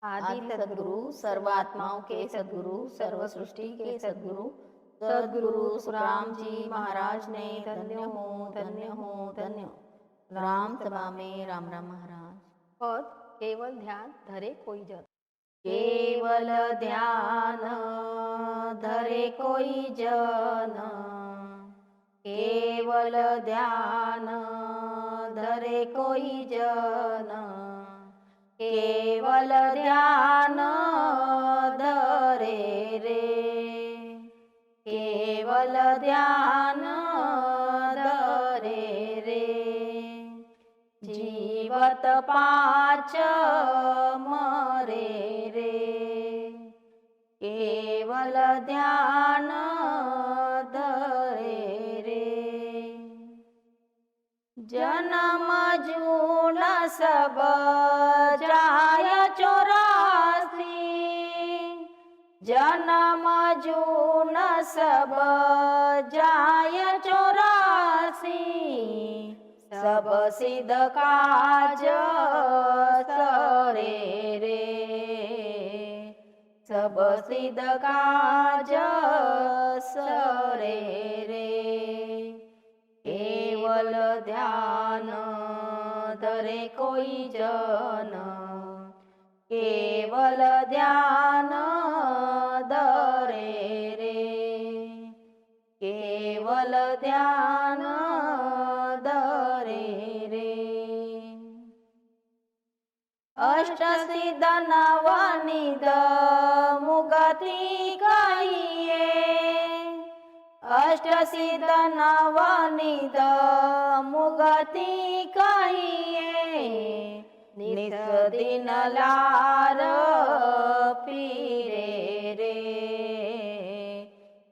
आदि सद्गुरु, सर्व आत्माओं के सद्गुरु, सर्व सृष्टि के सद्गुरु, सद्गुरु सुखराम जी महाराज ने धन्य हो धन्य हो धन्य हो। राम सभा में राम राम महाराज। पद केवल ध्यान धरे कोई जन। केवल ध्यान धरे कोई जन, केवल ध्यान धरे कोई जन, केवल ध्यान धरे रे, केवल ध्यान धरे रे। जीवत पाच मरे रे, केवल ध्यान धरे रे। जन्म जून सब जाय 84, जन्म जून सब जाय 84, सब सिद्ध काज सरे रे, सब सिद्ध काज सरे रे। केवल ध्यान धरे कोई जन, केवल ध्यान धरे रे, केवल ध्यान धरे रे। अष्टसिद्ध नवनिध मुगति कहिए, अष्टसिद्ध नवनिध मुगति कहिए। निस दिन लार फिरे रे,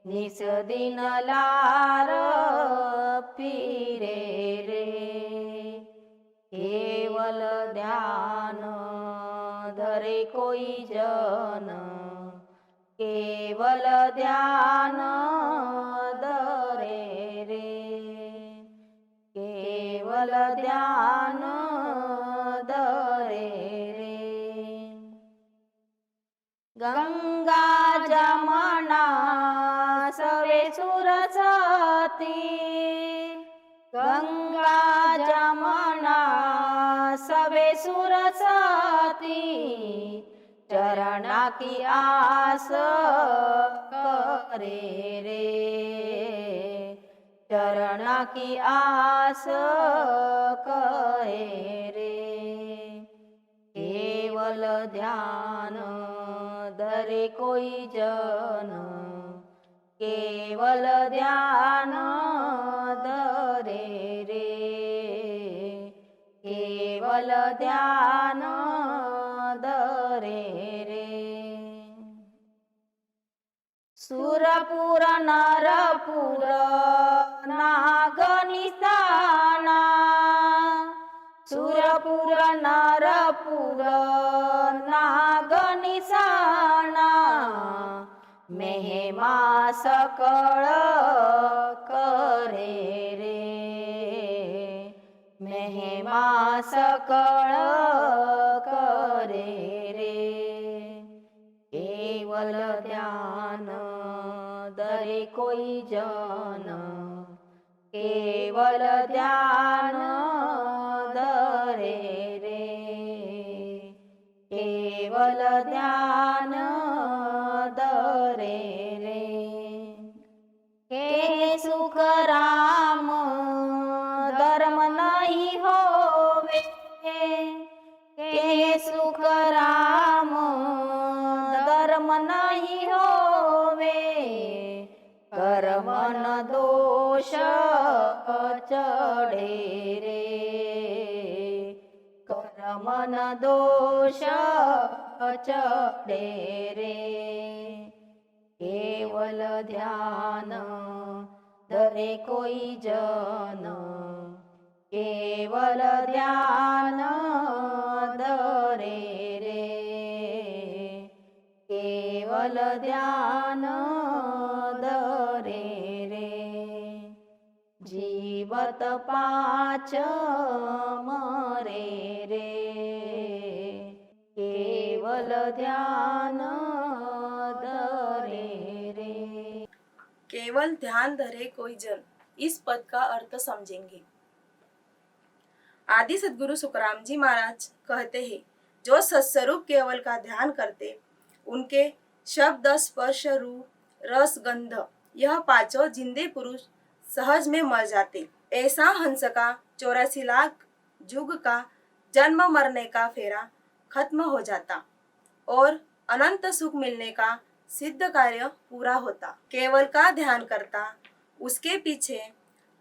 निस दिन लार फिरे रे। केवल ध्यान धरे कोई जन, केवल ध्यान धरे रे, केवल ध्यान धरे रे। गंगा जमुना सवे सुरसती, गंगा जमुना सवे सुरसती। चरणा की आस करे रे, चरणा की आस करे रे। केवल ध्यान धरे कोई जन, केवल ध्यान धरे रे, केवल ध्यान धरे रे। सुरपुर नरपुर नाग निशाना, सुरपुर नरपुर नाग निशाना। महिमा सकळ करे रे, महिमा सकळ करे रे। केवल ध्यान धरे कोई जन, केवल ध्यान धरे रे, केवल ध्यान धरे रे। के सुख राम धर्म नहीं होवे, के सुख राम धर्म नहीं होवे। कर्म न दोष चढ़े रे, कर्म न दोष चढ़े रे। केवल ध्यान धरे कोई जन, केवल ध्यान धरे रे, केवल ध्यान धरे रे। जीवत पाच मरे रे, केवल केवल ध्यान धरे रे। केवल ध्यान धरे कोई जन, इस पद का अर्थ समझेंगे। आदि सद्गुरु सुखराम जी महाराज कहते हैं, जो सत्स्वरूप केवल का ध्यान करते, उनके शब्द स्पर्श रूप रस गंध यह पांचों जिंदे पुरुष सहज में मर जाते। ऐसा हंस का 84 लाख जुग का जन्म मरने का फेरा खत्म हो जाता और अनंत सुख मिलने का सिद्ध कार्य पूरा होता। केवल का ध्यान करता, उसके पीछे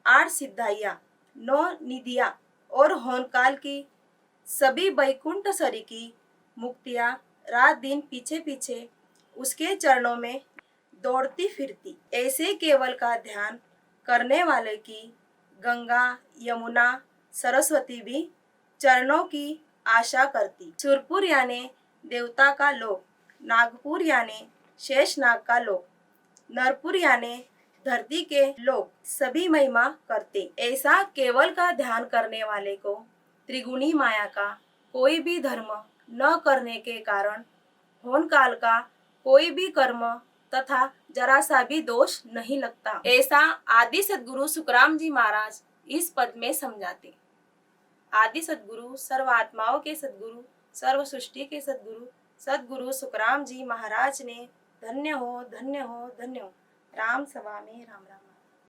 8 सिद्धाइयाँ, 9 निधियाँ और होनकाल की सभी बैकुंठ सरी की मुक्तियाँ रात दिन पीछे पीछे उसके चरणों में दौड़ती फिरती। ऐसे केवल का ध्यान करने वाले की गंगा यमुना सरस्वती भी चरणों की आशा करती। सुरपुर यानी देवता का लोक, नागपुर यानी शेष नाग का लोक, नरपुर यानी धरती के लोग सभी महिमा करते। ऐसा केवल का ध्यान करने वाले को त्रिगुणी माया का कोई भी धर्म न करने के कारण होनकाल का कोई भी कर्म तथा जरा सा भी दोष नहीं लगता। ऐसा आदि सद्गुरु सुखराम जी महाराज इस पद में समझाते। आदि सद्गुरु सर्व आत्माओं के सद्गुरु, सर्व सृष्टि के सद्गुरु सद्गुरु सुखराम जी महाराज ने धन्य हो धन्य हो धन्य हो। राम सभा में राम राम।